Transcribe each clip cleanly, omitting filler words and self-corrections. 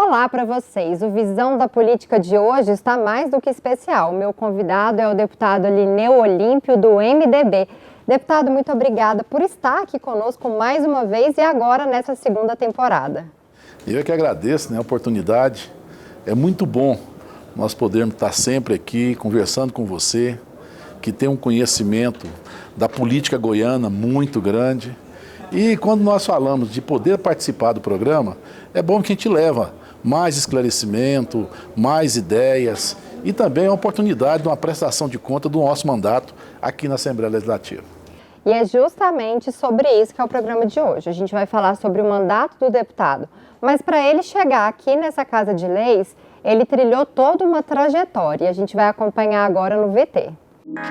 Olá para vocês. O Visão da Política de hoje está mais do que especial. Meu convidado é o deputado Lineu Olímpio, do MDB. Deputado, muito obrigada por estar aqui conosco mais uma vez e agora nessa segunda temporada. Eu que agradeço, a oportunidade. É muito bom nós podermos estar sempre aqui conversando com você, que tem um conhecimento da política goiana muito grande. E quando nós falamos de poder participar do programa, é bom que a gente leva mais esclarecimento, mais ideias e também a oportunidade de uma prestação de conta do nosso mandato aqui na Assembleia Legislativa. E é justamente sobre isso que é o programa de hoje. A gente vai falar sobre o mandato do deputado. Mas para ele chegar aqui nessa Casa de Leis, ele trilhou toda uma trajetória e a gente vai acompanhar agora no VT.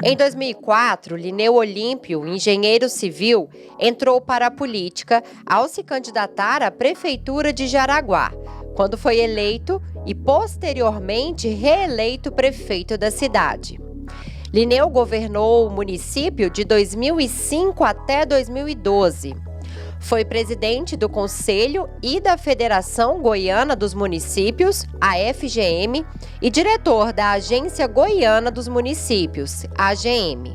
Em 2004, Lineu Olímpio, engenheiro civil, entrou para a política ao se candidatar à Prefeitura de Jaraguá, quando foi eleito e posteriormente reeleito prefeito da cidade. Lineu governou o município de 2005 até 2012. Foi presidente do Conselho e da Federação Goiana dos Municípios, a FGM, e diretor da Agência Goiana dos Municípios, a AGM.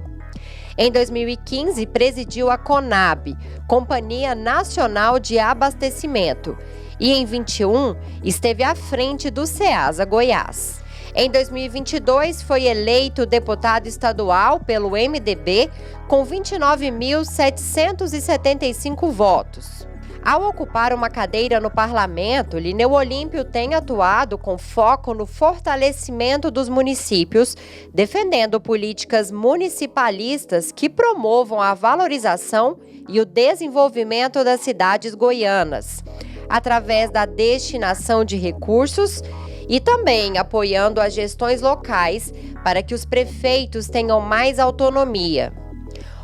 Em 2015, presidiu a CONAB, Companhia Nacional de Abastecimento, e em 2021 esteve à frente do SEASA Goiás. Em 2022, foi eleito deputado estadual pelo MDB com 29.775 votos. Ao ocupar uma cadeira no parlamento, Lineu Olímpio tem atuado com foco no fortalecimento dos municípios, defendendo políticas municipalistas que promovam a valorização e o desenvolvimento das cidades goianas, através da destinação de recursos e também apoiando as gestões locais para que os prefeitos tenham mais autonomia.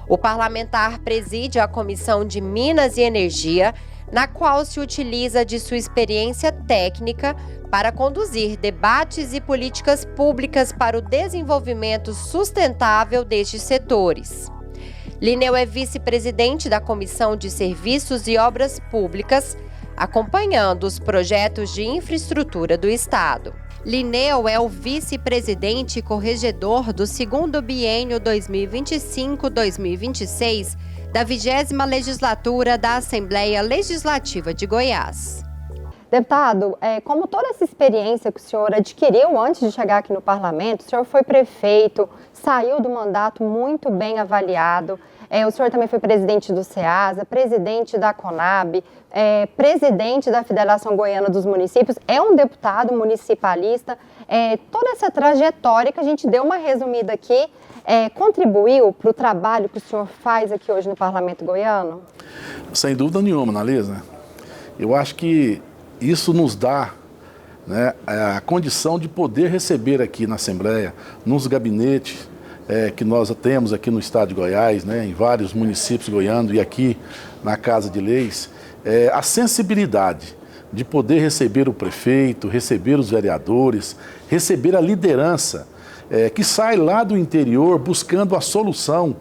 O parlamentar preside a Comissão de Minas e Energia, na qual se utiliza de sua experiência técnica para conduzir debates e políticas públicas para o desenvolvimento sustentável destes setores. Lineu é vice-presidente da Comissão de Serviços e Obras Públicas, acompanhando os projetos de infraestrutura do Estado. Lineu é o vice-presidente e corregedor do segundo biênio 2025-2026 da 20ª Legislatura da Assembleia Legislativa de Goiás. Deputado, como toda essa experiência que o senhor adquiriu antes de chegar aqui no parlamento, o senhor foi prefeito, saiu do mandato muito bem avaliado, o senhor também foi presidente do SEASA, presidente da CONAB, presidente da Federação Goiana dos Municípios, é um deputado municipalista. Toda essa trajetória que a gente deu uma resumida aqui, contribuiu para o trabalho que o senhor faz aqui hoje no Parlamento Goiano? Sem dúvida nenhuma, Analisa. Eu acho que isso nos dá a condição de poder receber aqui na Assembleia, nos gabinetes que nós temos aqui no estado de Goiás, em vários municípios goianos e aqui na Casa de Leis, a sensibilidade de poder receber o prefeito, receber os vereadores, receber a liderança que sai lá do interior buscando a solução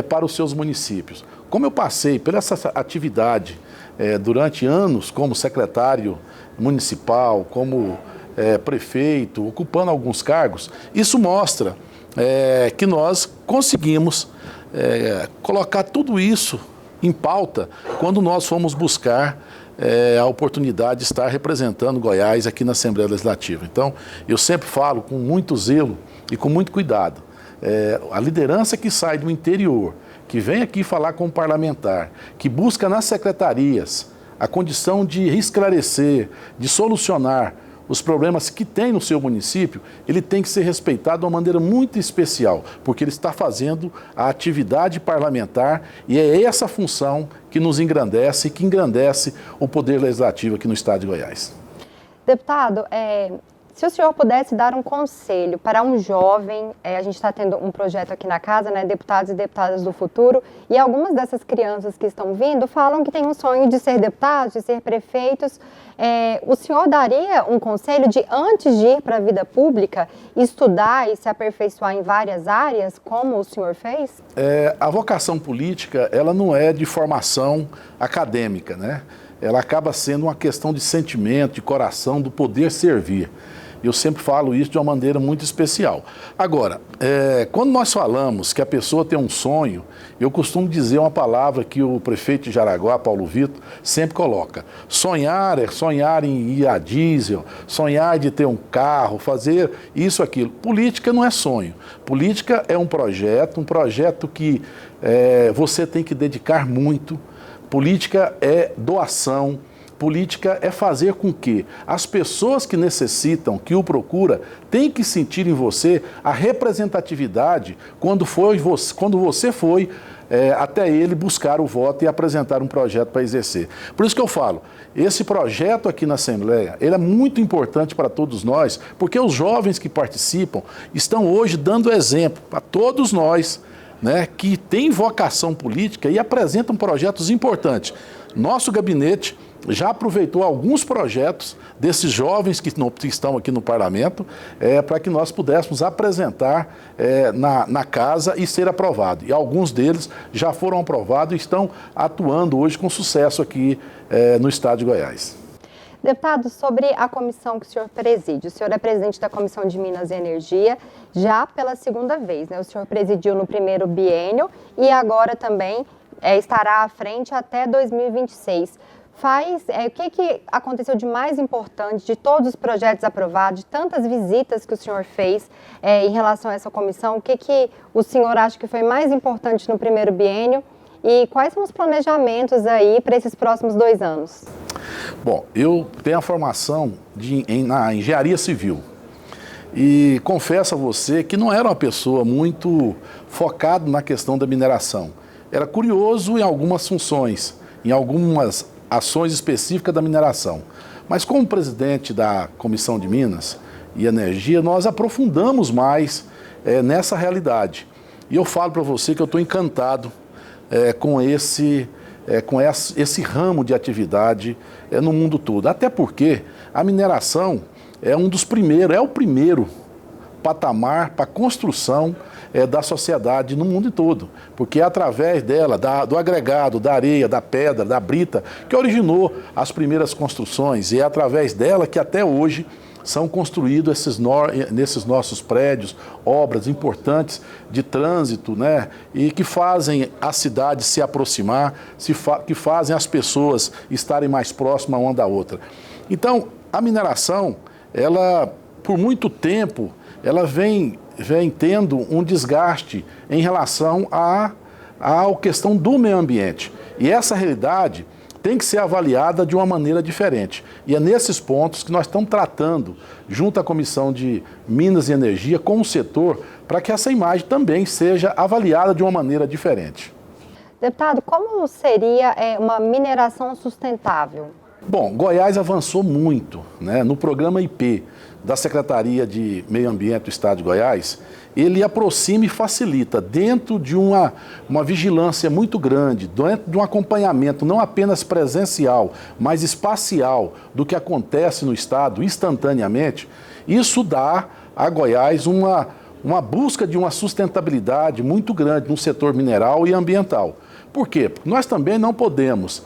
para os seus municípios. Como eu passei por essa atividade durante anos como secretário municipal, como prefeito, ocupando alguns cargos, isso mostra que nós conseguimos colocar tudo isso em pauta quando nós fomos buscar a oportunidade de estar representando Goiás aqui na Assembleia Legislativa. Então, eu sempre falo com muito zelo e com muito cuidado. A liderança que sai do interior, que vem aqui falar com o parlamentar, que busca nas secretarias a condição de esclarecer, de solucionar os problemas que tem no seu município, ele tem que ser respeitado de uma maneira muito especial, porque ele está fazendo a atividade parlamentar e é essa função que nos engrandece e que engrandece o Poder Legislativo aqui no estado de Goiás. Deputado, se o senhor pudesse dar um conselho para um jovem, a gente está tendo um projeto aqui na casa, deputados e deputadas do futuro, e algumas dessas crianças que estão vindo falam que têm um sonho de ser deputados, de ser prefeitos. O senhor daria um conselho de, antes de ir para a vida pública, estudar e se aperfeiçoar em várias áreas, como o senhor fez? A vocação política, ela não é de formação acadêmica, ela acaba sendo uma questão de sentimento, de coração, do poder servir. Eu sempre falo isso de uma maneira muito especial. Agora, quando nós falamos que a pessoa tem um sonho, eu costumo dizer uma palavra que o prefeito de Jaraguá, Paulo Vitor, sempre coloca. Sonhar é sonhar em ir a diesel, sonhar de ter um carro, fazer isso, aquilo. Política não é sonho. Política é um projeto que você tem que dedicar muito. Política é doação. Política é fazer com que as pessoas que necessitam, que o procuram, tenham que sentir em você a representatividade quando você foi até ele buscar o voto e apresentar um projeto para exercer. Por isso que eu falo, esse projeto aqui na Assembleia, ele é muito importante para todos nós, porque os jovens que participam estão hoje dando exemplo para todos nós, né, que têm vocação política e apresentam projetos importantes. Nosso gabinete já aproveitou alguns projetos desses jovens que estão aqui no parlamento para que nós pudéssemos apresentar na casa e ser aprovado. E alguns deles já foram aprovados e estão atuando hoje com sucesso aqui no estado de Goiás. Deputado, sobre a comissão que o senhor preside, o senhor é presidente da Comissão de Minas e Energia já pela segunda vez, né? O senhor presidiu no primeiro biênio e agora também estará à frente até 2026. O que aconteceu de mais importante de todos os projetos aprovados, de tantas visitas que o senhor fez em relação a essa comissão? O que o senhor acha que foi mais importante no primeiro biênio e quais são os planejamentos aí para esses próximos 2 anos? Bom, eu tenho a formação na engenharia civil e confesso a você que não era uma pessoa muito focada na questão da mineração. Era curioso em algumas funções, em algumas ações específicas da mineração. Mas como presidente da Comissão de Minas e Energia, nós aprofundamos mais nessa realidade. E eu falo para você que eu estou encantado com esse ramo de atividade no mundo todo. Até porque a mineração é o primeiro patamar para a construção da sociedade no mundo todo, porque é através dela, do agregado, da areia, da pedra, da brita, que originou as primeiras construções, e é através dela que até hoje são construídos nesses nossos prédios, obras importantes de trânsito, né? E que fazem a cidade se aproximar, que fazem as pessoas estarem mais próximas uma da outra. Então, a mineração, ela, por muito tempo, ela vem tendo um desgaste em relação à questão do meio ambiente. E essa realidade tem que ser avaliada de uma maneira diferente. E é nesses pontos que nós estamos tratando, junto à Comissão de Minas e Energia, com o setor, para que essa imagem também seja avaliada de uma maneira diferente. Deputado, como seria uma mineração sustentável? Bom, Goiás avançou muito, né, no programa IP da Secretaria de Meio Ambiente do Estado de Goiás. Ele aproxima e facilita, dentro de uma vigilância muito grande, dentro de um acompanhamento não apenas presencial, mas espacial do que acontece no Estado instantaneamente. Isso dá a Goiás uma busca de uma sustentabilidade muito grande no setor mineral e ambiental. Por quê? Porque nós também não podemos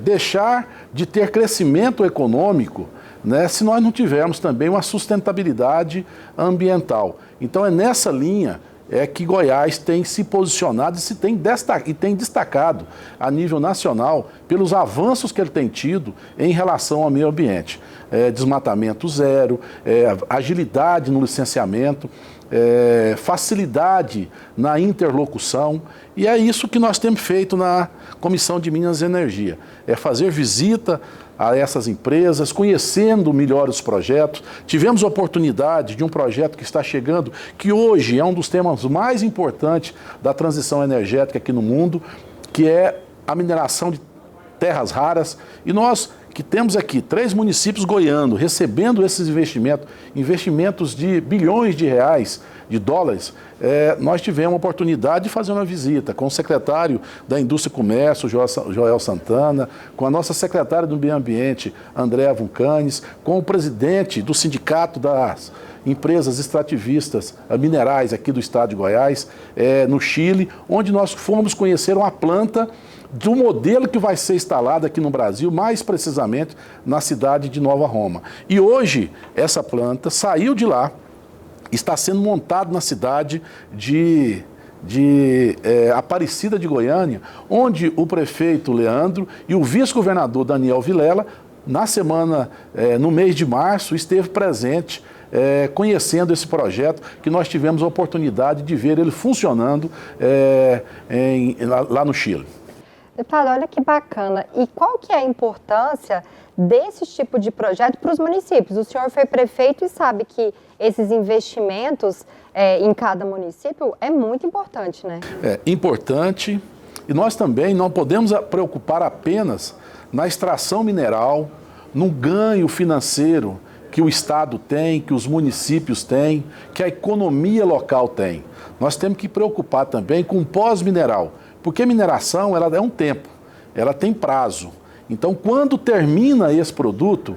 deixar de ter crescimento econômico, né, se nós não tivermos também uma sustentabilidade ambiental. Então é nessa linha que Goiás tem se posicionado e tem destacado a nível nacional pelos avanços que ele tem tido em relação ao meio ambiente. Desmatamento zero, agilidade no licenciamento, facilidade na interlocução, e é isso que nós temos feito na Comissão de Minas e Energia, fazer visita a essas empresas, conhecendo melhor os projetos. Tivemos a oportunidade de um projeto que está chegando, que hoje é um dos temas mais importantes da transição energética aqui no mundo, que é a mineração de terras raras, e nós que temos aqui 3 municípios goianos recebendo esses investimentos de bilhões de reais, de dólares, nós tivemos a oportunidade de fazer uma visita com o secretário da Indústria e Comércio, Joel Santana, com a nossa secretária do Meio Ambiente, Andréa Vulcanes, com o presidente do Sindicato das Empresas Extrativistas Minerais aqui do estado de Goiás, no Chile, onde nós fomos conhecer uma planta do modelo que vai ser instalado aqui no Brasil, mais precisamente na cidade de Nova Roma. E hoje, essa planta saiu de lá, está sendo montado na cidade de Aparecida de Goiânia, onde o prefeito Leandro e o vice-governador Daniel Vilela, no mês de março, esteve presente conhecendo esse projeto, que nós tivemos a oportunidade de ver ele funcionando lá no Chile. Deputado, olha que bacana. E qual que é a importância desse tipo de projeto para os municípios? O senhor foi prefeito e sabe que esses investimentos em cada município é muito importante, né? É importante, e nós também não podemos preocupar apenas na extração mineral, no ganho financeiro que o Estado tem, que os municípios têm, que a economia local tem. Nós temos que preocupar também com o pós-mineral, porque mineração ela é um tempo, ela tem prazo. Então, quando termina esse produto,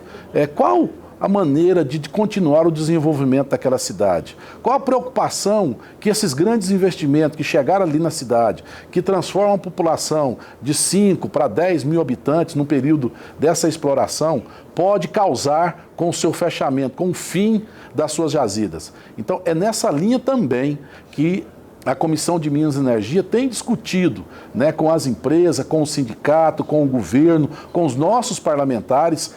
qual a maneira de continuar o desenvolvimento daquela cidade? Qual a preocupação que esses grandes investimentos que chegaram ali na cidade, que transformam a população de 5 para 10 mil habitantes no período dessa exploração, pode causar com o seu fechamento, com o fim das suas jazidas? Então, é nessa linha também que a Comissão de Minas e Energia tem discutido, né, com as empresas, com o sindicato, com o governo, com os nossos parlamentares,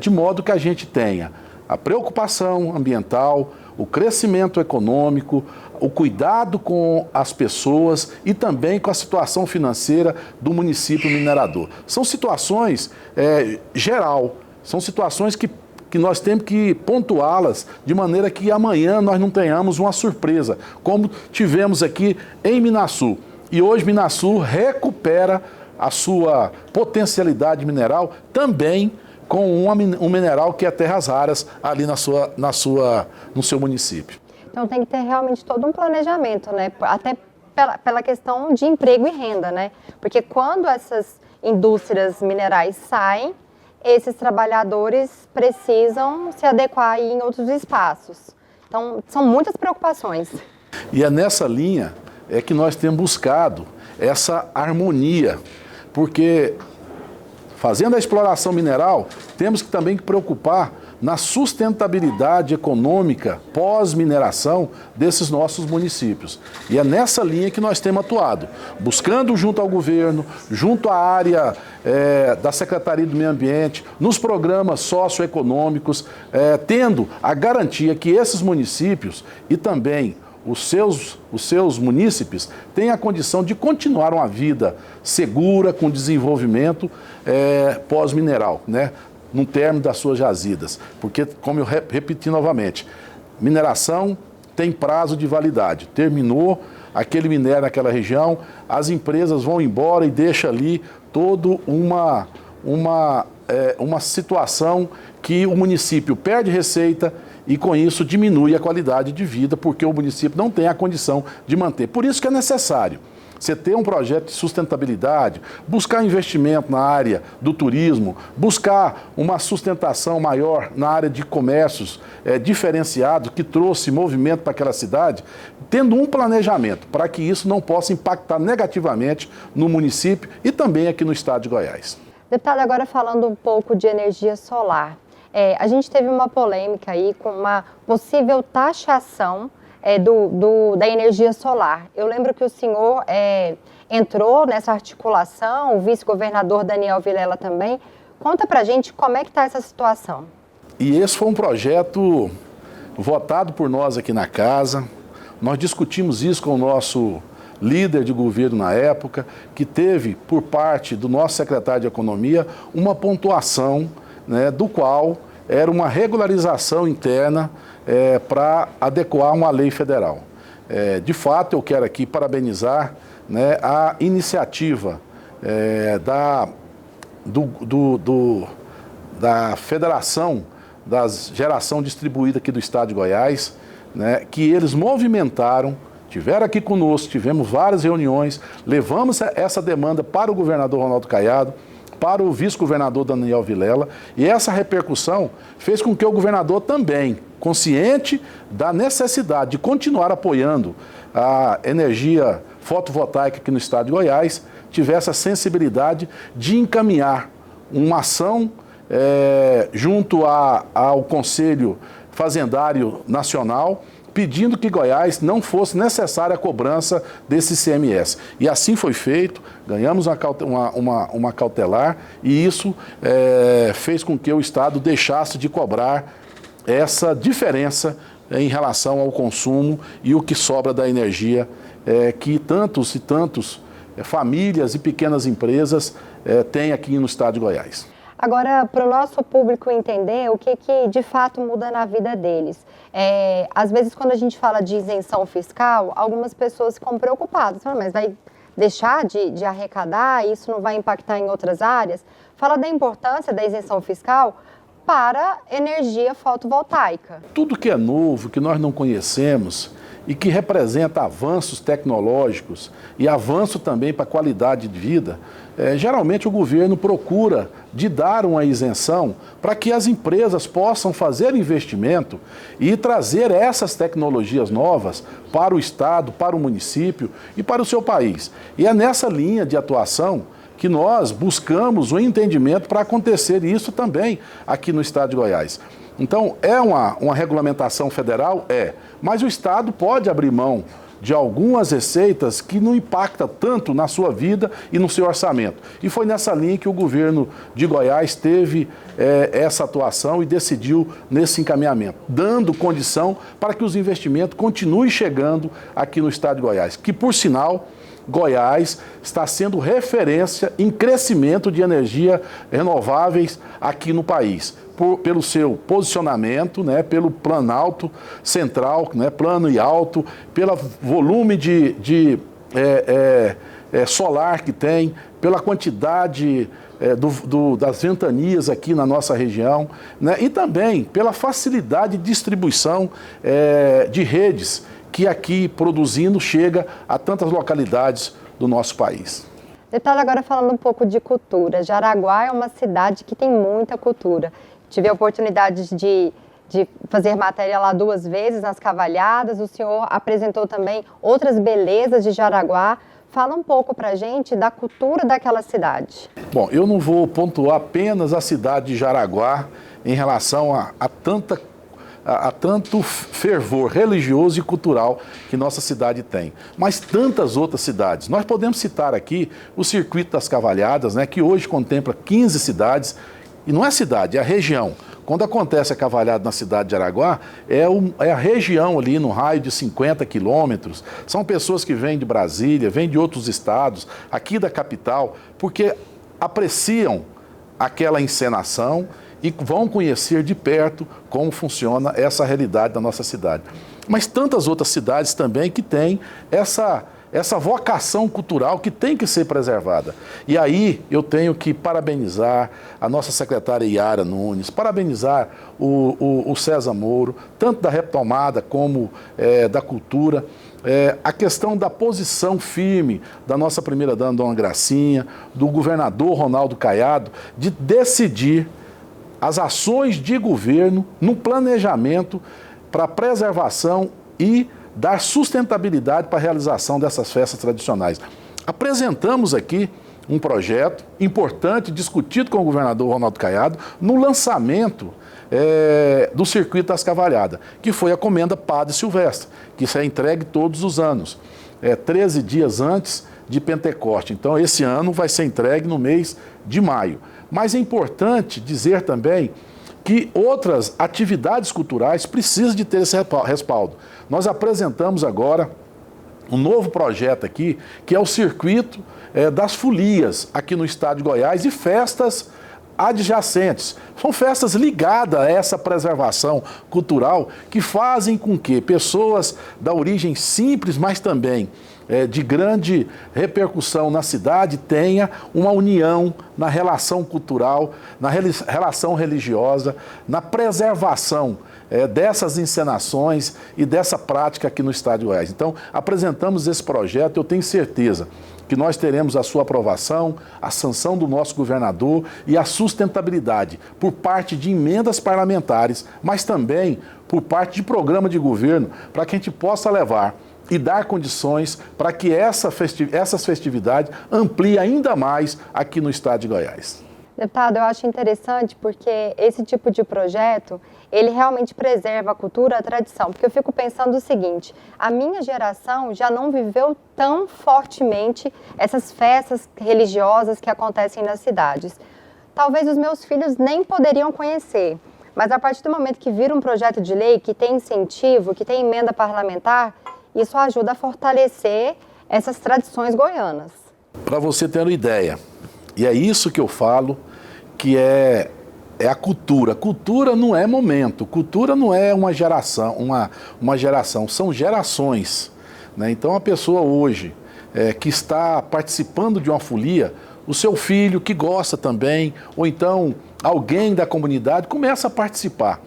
de modo que a gente tenha a preocupação ambiental, o crescimento econômico, o cuidado com as pessoas e também com a situação financeira do município minerador. São situações geral, são situações que nós temos que pontuá-las de maneira que amanhã nós não tenhamos uma surpresa, como tivemos aqui em Minaçu. E hoje Minaçu recupera a sua potencialidade mineral também com um mineral que é terras raras ali no seu município. Então tem que ter realmente todo um planejamento, né? Até pela questão de emprego e renda, né? Porque quando essas indústrias minerais saem, esses trabalhadores precisam se adequar em outros espaços. Então, são muitas preocupações. E é nessa linha que nós temos buscado essa harmonia, porque fazendo a exploração mineral, temos que também preocupar na sustentabilidade econômica pós-mineração desses nossos municípios. E é nessa linha que nós temos atuado, buscando junto ao governo, junto à área da Secretaria do Meio Ambiente, nos programas socioeconômicos, tendo a garantia que esses municípios e também os seus munícipes têm a condição de continuar uma vida segura, com desenvolvimento pós-mineral, né? No término das suas jazidas. Porque, como eu repeti novamente, mineração tem prazo de validade. Terminou aquele minério naquela região, as empresas vão embora e deixam ali toda uma situação que o município perde receita e com isso diminui a qualidade de vida, porque o município não tem a condição de manter. Por isso que é necessário você ter um projeto de sustentabilidade, buscar investimento na área do turismo, buscar uma sustentação maior na área de comércios diferenciados, que trouxe movimento para aquela cidade, tendo um planejamento para que isso não possa impactar negativamente no município e também aqui no estado de Goiás. Deputado, agora falando um pouco de energia solar. A gente teve uma polêmica aí com uma possível taxação da energia solar. Eu lembro que o senhor entrou nessa articulação, o vice-governador Daniel Vilela também. Conta pra gente como é que está essa situação. E esse foi um projeto votado por nós aqui na casa. Nós discutimos isso com o nosso líder de governo na época, que teve, por parte do nosso secretário de Economia, uma pontuação, né, do qual era uma regularização interna para adequar uma lei federal. De fato, eu quero aqui parabenizar, né, a iniciativa da Federação da Geração Distribuída aqui do estado de Goiás, né, que eles movimentaram, tiveram aqui conosco, tivemos várias reuniões, levamos essa demanda para o governador Ronaldo Caiado, para o vice-governador Daniel Vilela, e essa repercussão fez com que o governador também, consciente da necessidade de continuar apoiando a energia fotovoltaica aqui no estado de Goiás, tivesse a sensibilidade de encaminhar uma ação junto ao Conselho Fazendário Nacional, pedindo que Goiás não fosse necessária a cobrança desse ICMS. E assim foi feito, ganhamos uma cautelar e isso fez com que o Estado deixasse de cobrar essa diferença em relação ao consumo e o que sobra da energia que tantos e tantos famílias e pequenas empresas têm aqui no estado de Goiás. Agora, para o nosso público entender o que de fato muda na vida deles. Às vezes, quando a gente fala de isenção fiscal, algumas pessoas ficam preocupadas. Mas vai deixar de arrecadar? Isso não vai impactar em outras áreas? Fala da importância da isenção fiscal para energia fotovoltaica. Tudo que é novo, que nós não conhecemos e que representa avanços tecnológicos e avanço também para a qualidade de vida, geralmente o governo procura de dar uma isenção para que as empresas possam fazer investimento e trazer essas tecnologias novas para o estado, para o município e para o seu país. E é nessa linha de atuação que nós buscamos um entendimento para acontecer isso também aqui no estado de Goiás. Então, é uma regulamentação federal? Mas o Estado pode abrir mão de algumas receitas que não impactam tanto na sua vida e no seu orçamento. E foi nessa linha que o governo de Goiás teve essa atuação e decidiu nesse encaminhamento, dando condição para que os investimentos continuem chegando aqui no estado de Goiás, que, por sinal, Goiás está sendo referência em crescimento de energia renováveis aqui no país. Pelo seu posicionamento, pelo planalto central, plano e alto, pelo volume de solar que tem, pela quantidade das ventanias aqui na nossa região, e também pela facilidade de distribuição de redes que aqui produzindo chega a tantas localidades do nosso país. Detalhe agora falando um pouco de cultura. Jaraguá é uma cidade que tem muita cultura. Tive a oportunidade de fazer matéria lá 2 vezes nas Cavalhadas. O senhor apresentou também outras belezas de Jaraguá. Fala um pouco para a gente da cultura daquela cidade. Bom, eu não vou pontuar apenas a cidade de Jaraguá em relação a tanto fervor religioso e cultural que nossa cidade tem, mas tantas outras cidades. Nós podemos citar aqui o Circuito das Cavalhadas, que hoje contempla 15 cidades. E não é cidade, é a região. Quando acontece a cavalhada na cidade de Jaraguá, é a região ali no raio de 50 quilômetros. São pessoas que vêm de Brasília, vêm de outros estados, aqui da capital, porque apreciam aquela encenação e vão conhecer de perto como funciona essa realidade da nossa cidade. Mas tantas outras cidades também que têm essa vocação cultural que tem que ser preservada. E aí eu tenho que parabenizar a nossa secretária Yara Nunes, parabenizar o César Moro, tanto da retomada como da cultura, a questão da posição firme da nossa primeira-dama, Dona Gracinha, do governador Ronaldo Caiado, de decidir as ações de governo no planejamento para a preservação e dar sustentabilidade para a realização dessas festas tradicionais. Apresentamos aqui um projeto importante, discutido com o governador Ronaldo Caiado, no lançamento do Circuito das Cavalhadas, que foi a Comenda Padre Silvestre, que isso é entregue todos os anos, 13 dias antes de Pentecoste. Então, esse ano vai ser entregue no mês de maio. Mas é importante dizer também que outras atividades culturais precisam de ter esse respaldo. Nós apresentamos agora um novo projeto aqui, que é o Circuito das Folias, aqui no estado de Goiás, e festas adjacentes. São festas ligadas a essa preservação cultural que fazem com que pessoas da origem simples, mas também de grande repercussão na cidade tenha uma união na relação cultural, na relação religiosa, na preservação dessas encenações e dessa prática aqui no Estado de Goiás. Então, apresentamos esse projeto, eu tenho certeza que nós teremos a sua aprovação, a sanção do nosso governador e a sustentabilidade por parte de emendas parlamentares, mas também por parte de programa de governo, para que a gente possa levar e dar condições para que essas festividades ampliem ainda mais aqui no Estado de Goiás. Deputado, eu acho interessante porque esse tipo de projeto, ele realmente preserva a cultura, a tradição. Porque eu fico pensando o seguinte, a minha geração já não viveu tão fortemente essas festas religiosas que acontecem nas cidades. Talvez os meus filhos nem poderiam conhecer, mas a partir do momento que vira um projeto de lei, que tem incentivo, que tem emenda parlamentar, isso ajuda a fortalecer essas tradições goianas. Para você ter uma ideia, e é isso que eu falo, que é a cultura. Cultura não é momento, cultura não é uma geração, são gerações. Né? Então a pessoa hoje que está participando de uma folia, o seu filho que gosta também, ou então alguém da comunidade começa a participar.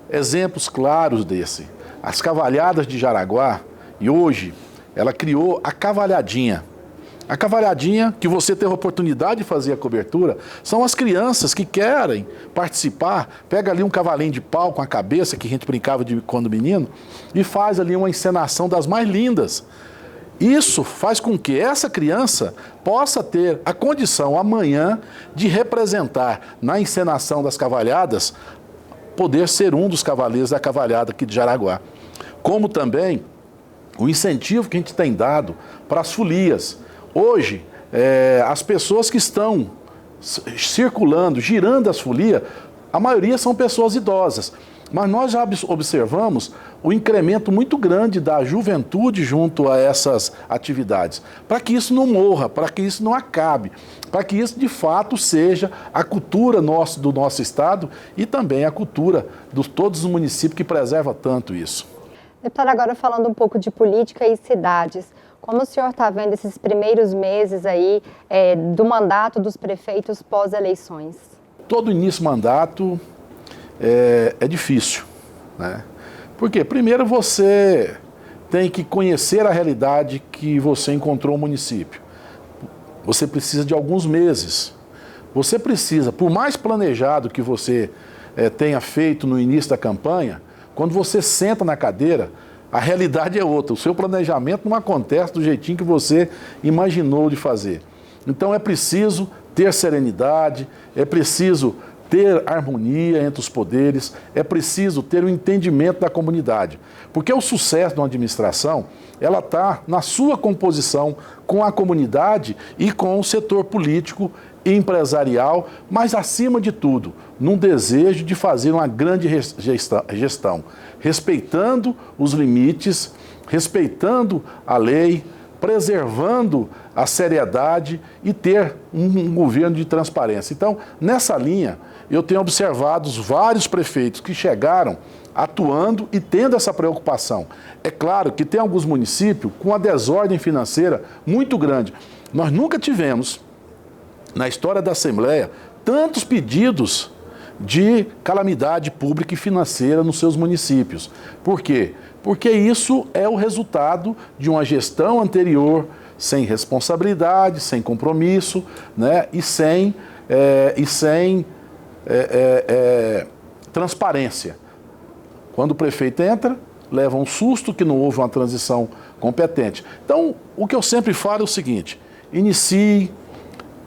Exemplos claros desse. As cavalhadas de Jaraguá, e hoje ela criou a cavalhadinha. A cavalhadinha, que você teve a oportunidade de fazer a cobertura, são as crianças que querem participar, pega ali um cavalinho de pau com a cabeça, que a gente brincava quando menino, e faz ali uma encenação das mais lindas. Isso faz com que essa criança possa ter a condição amanhã de representar na encenação das cavalhadas, poder ser um dos cavaleiros da cavalhada aqui de Jaraguá. Como também o incentivo que a gente tem dado para as folias. Hoje, as pessoas que estão circulando, girando as folias, a maioria são pessoas idosas. Mas nós já observamos o incremento muito grande da juventude junto a essas atividades. Para que isso não morra, para que isso não acabe, para que isso de fato seja a cultura do nosso estado e também a cultura de todos os municípios que preserva tanto isso. Deputado, agora falando um pouco de política e cidades, como o senhor está vendo esses primeiros meses aí do mandato dos prefeitos pós-eleições? Todo início de mandato é difícil, né? Porque primeiro você tem que conhecer a realidade que você encontrou no município. Você precisa de alguns meses. Você precisa, por mais planejado que você tenha feito no início da campanha, quando você senta na cadeira, a realidade é outra. O seu planejamento não acontece do jeitinho que você imaginou de fazer. Então é preciso ter serenidade, é preciso ter harmonia entre os poderes, é preciso ter o entendimento da comunidade. Porque o sucesso de uma administração, ela está na sua composição com a comunidade e com o setor político e empresarial, mas acima de tudo, num desejo de fazer uma grande gestão, respeitando os limites, respeitando a lei, preservando a seriedade e ter um governo de transparência. Então, nessa linha, eu tenho observado vários prefeitos que chegaram atuando e tendo essa preocupação. É claro que tem alguns municípios com uma desordem financeira muito grande. Nós nunca tivemos, na história da Assembleia, tantos pedidos de calamidade pública e financeira nos seus municípios. Por quê? Porque isso é o resultado de uma gestão anterior, sem responsabilidade, sem compromisso, né? e sem transparência. Quando o prefeito entra, leva um susto que não houve uma transição competente. Então, o que eu sempre falo é o seguinte: inicie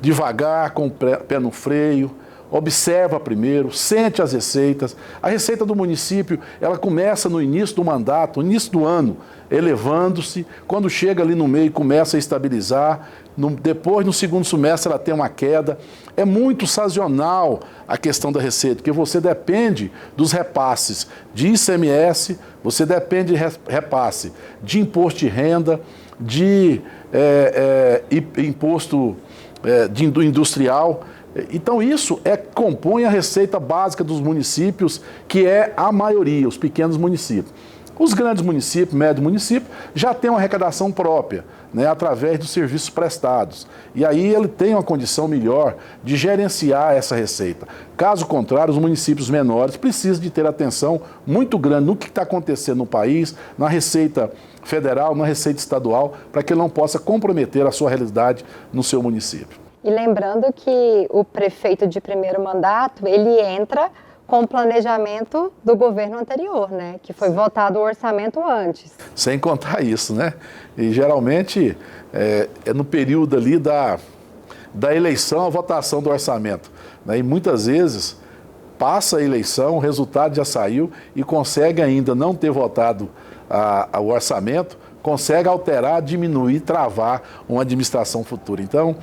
devagar, com o pé no freio, observa primeiro, sente as receitas. A receita do município, ela começa no início do mandato, no início do ano, elevando-se. Quando chega ali no meio, começa a estabilizar. Depois, no segundo semestre, ela tem uma queda. É muito sazonal a questão da receita, porque você depende dos repasses de ICMS, você depende de repasse de imposto de renda, de imposto do industrial. Então isso compõe a receita básica dos municípios, que é a maioria, os pequenos municípios. Os grandes municípios, médio município, já têm uma arrecadação própria, né, através dos serviços prestados. E aí ele tem uma condição melhor de gerenciar essa receita. Caso contrário, os municípios menores precisam de ter atenção muito grande no que está acontecendo no país, na receita federal, na receita estadual, para que ele não possa comprometer a sua realidade no seu município. E lembrando que o prefeito de primeiro mandato, ele entra com o planejamento do governo anterior, né? Que foi votado o orçamento antes. Sem contar isso, né? E geralmente é no período ali da eleição a votação do orçamento, né? E muitas vezes passa a eleição, o resultado já saiu e consegue ainda não ter votado o orçamento, consegue alterar, diminuir, travar uma administração futura. Então,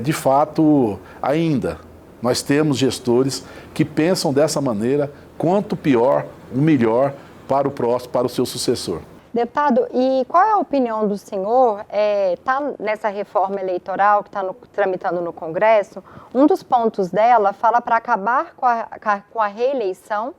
de fato, ainda nós temos gestores que pensam dessa maneira, quanto pior, o melhor para o próximo, para o seu sucessor. Deputado, e qual é a opinião do senhor? Está nessa reforma eleitoral que está tramitando no Congresso, um dos pontos dela fala para acabar com a reeleição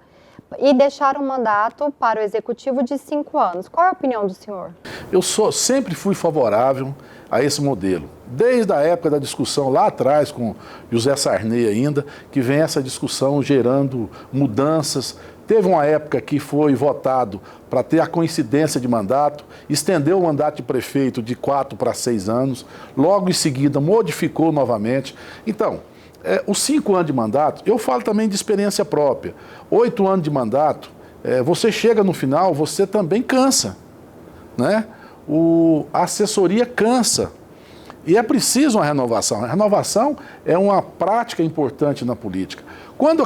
e deixar um mandato para o Executivo de 5 anos. Qual é a opinião do senhor? Eu sempre fui favorável a esse modelo. Desde a época da discussão lá atrás, com José Sarney ainda, que vem essa discussão gerando mudanças. Teve uma época que foi votado para ter a coincidência de mandato, estendeu o mandato de prefeito de 4 para 6 anos, logo em seguida modificou novamente. Então, os 5 anos de mandato, eu falo também de experiência própria. 8 anos de mandato, você chega no final, você também cansa, né? A assessoria cansa. E é preciso uma renovação. A renovação é uma prática importante na política. Quando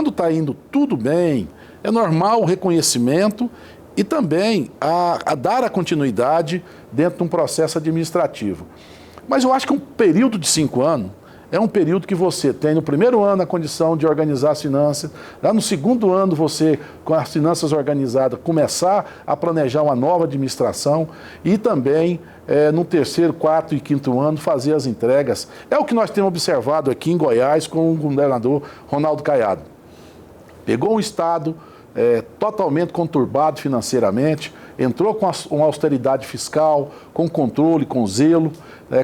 está indo tudo bem, é normal o reconhecimento e também a dar a continuidade dentro de um processo administrativo. Mas eu acho que um período de 5 anos é um período que você tem no primeiro ano a condição de organizar as finanças, lá no segundo ano você, com as finanças organizadas, começar a planejar uma nova administração e também no terceiro, quarto e quinto ano fazer as entregas. É o que nós temos observado aqui em Goiás com o governador Ronaldo Caiado. Pegou um estado totalmente conturbado financeiramente, entrou com uma austeridade fiscal, com controle, com zelo,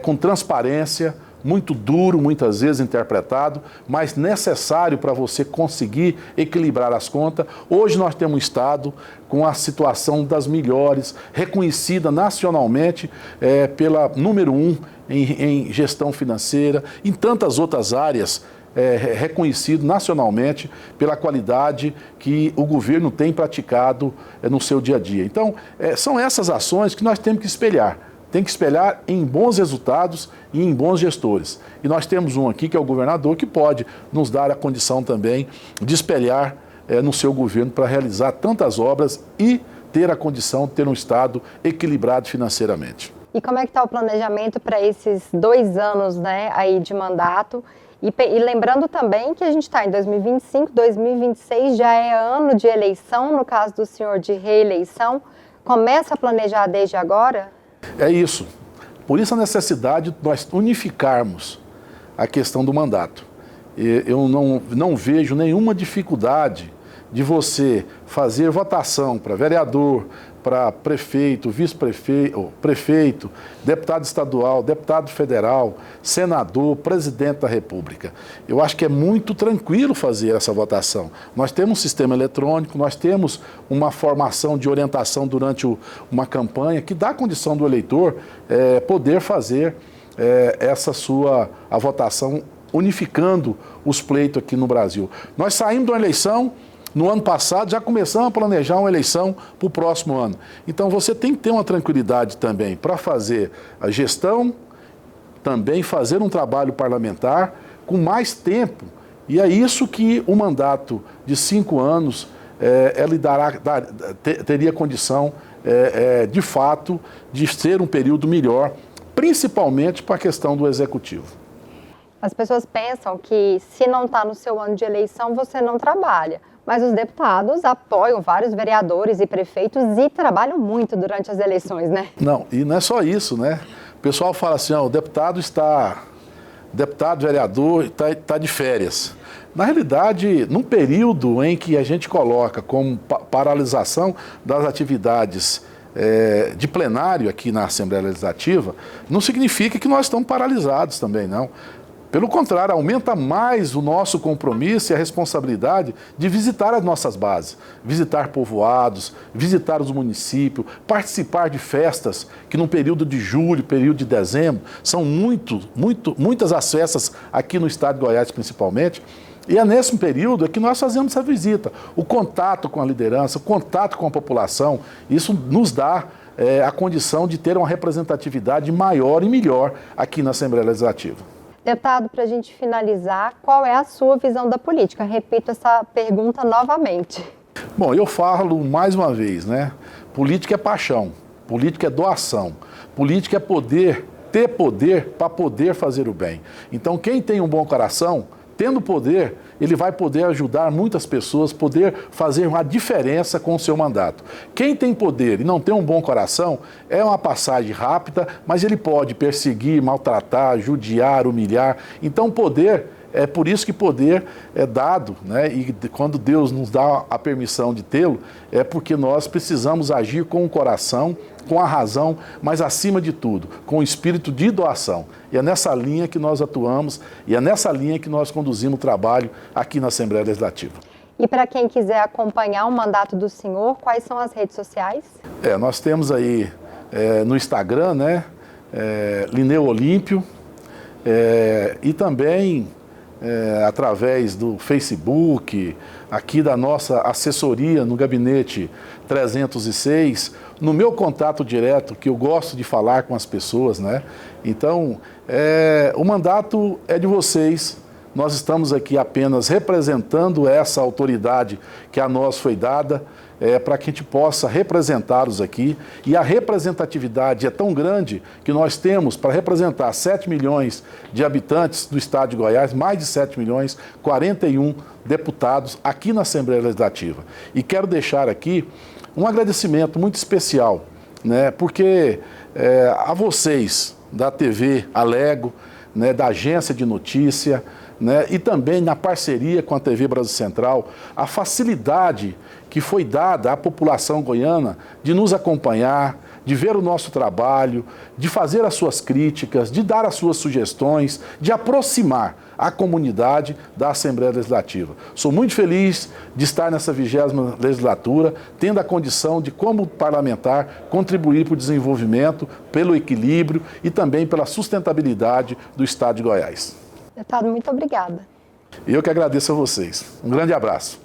com transparência, muito duro, muitas vezes interpretado, mas necessário para você conseguir equilibrar as contas. Hoje nós temos um Estado com a situação das melhores, reconhecida nacionalmente pela número 1 em gestão financeira, em tantas outras áreas, reconhecido nacionalmente pela qualidade que o governo tem praticado no seu dia a dia. Então, são essas ações que nós temos que espelhar. Tem que espelhar em bons resultados e em bons gestores. E nós temos um aqui, que é o governador, que pode nos dar a condição também de espelhar no seu governo para realizar tantas obras e ter a condição de ter um Estado equilibrado financeiramente. E como é que está o planejamento para esses 2 anos, né, aí de mandato? E lembrando também que a gente está em 2025, 2026 já é ano de eleição, no caso do senhor de reeleição. Começa a planejar desde agora? É isso. Por isso a necessidade de nós unificarmos a questão do mandato. Eu não vejo nenhuma dificuldade de você fazer votação para vereador, para prefeito, vice-prefeito, prefeito, deputado estadual, deputado federal, senador, presidente da República. Eu acho que é muito tranquilo fazer essa votação. Nós temos um sistema eletrônico, nós temos uma formação de orientação durante uma campanha que dá condição do eleitor poder fazer a votação unificando os pleitos aqui no Brasil. Nós saímos de uma eleição. No ano passado, já começamos a planejar uma eleição para o próximo ano. Então, você tem que ter uma tranquilidade também para fazer a gestão, também fazer um trabalho parlamentar com mais tempo. E é isso que o mandato de 5 anos teria condição, de fato, de ser um período melhor, principalmente para a questão do executivo. As pessoas pensam que se não está no seu ano de eleição, você não trabalha. Mas os deputados apoiam vários vereadores e prefeitos e trabalham muito durante as eleições, né? Não, e não é só isso, né? O pessoal fala assim, o deputado, vereador, está de férias. Na realidade, num período em que a gente coloca como paralisação das atividades de plenário aqui na Assembleia Legislativa, não significa que nós estamos paralisados também, não. Pelo contrário, aumenta mais o nosso compromisso e a responsabilidade de visitar as nossas bases, visitar povoados, visitar os municípios, participar de festas que no período de julho, período de dezembro, são muitas as festas aqui no estado de Goiás principalmente. E é nesse período que nós fazemos essa visita, o contato com a liderança, o contato com a população, isso nos dá a condição de ter uma representatividade maior e melhor aqui na Assembleia Legislativa. Deputado, para a gente finalizar, qual é a sua visão da política? Repito essa pergunta novamente. Bom, eu falo mais uma vez, né? Política é paixão, política é doação, política é ter poder para poder fazer o bem. Então, quem tem um bom coração, tendo poder, ele vai poder ajudar muitas pessoas, poder fazer uma diferença com o seu mandato. Quem tem poder e não tem um bom coração, é uma passagem rápida, mas ele pode perseguir, maltratar, judiar, humilhar. Então, poder, é por isso que poder é dado, né? E quando Deus nos dá a permissão de tê-lo, é porque nós precisamos agir com o coração, com a razão, mas acima de tudo, com o espírito de doação. E é nessa linha que nós atuamos e é nessa linha que nós conduzimos o trabalho aqui na Assembleia Legislativa. E para quem quiser acompanhar o mandato do senhor, quais são as redes sociais? Nós temos aí no Instagram, né, Lineu Olímpio, e também através do Facebook, aqui da nossa assessoria no gabinete 306, no meu contato direto, que eu gosto de falar com as pessoas, né? Então, o mandato é de vocês, nós estamos aqui apenas representando essa autoridade que a nós foi dada, para que a gente possa representá-los aqui. E a representatividade é tão grande que nós temos para representar 7 milhões de habitantes do estado de Goiás, mais de 7 milhões, 41 deputados aqui na Assembleia Legislativa. E quero deixar aqui um agradecimento muito especial, né, porque a vocês da TV Alego, né, da Agência de Notícia, né, e também na parceria com a TV Brasil Central, a facilidade que foi dada à população goiana de nos acompanhar, de ver o nosso trabalho, de fazer as suas críticas, de dar as suas sugestões, de aproximar a comunidade da Assembleia Legislativa. Sou muito feliz de estar nessa 20ª legislatura, tendo a condição de, como parlamentar, contribuir para o desenvolvimento, pelo equilíbrio e também pela sustentabilidade do estado de Goiás. Deputado, muito obrigada. Eu que agradeço a vocês. Um grande abraço.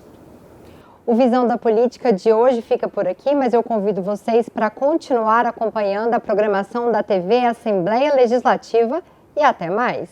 O Visão da Política de hoje fica por aqui, mas eu convido vocês para continuar acompanhando a programação da TV Assembleia Legislativa e até mais.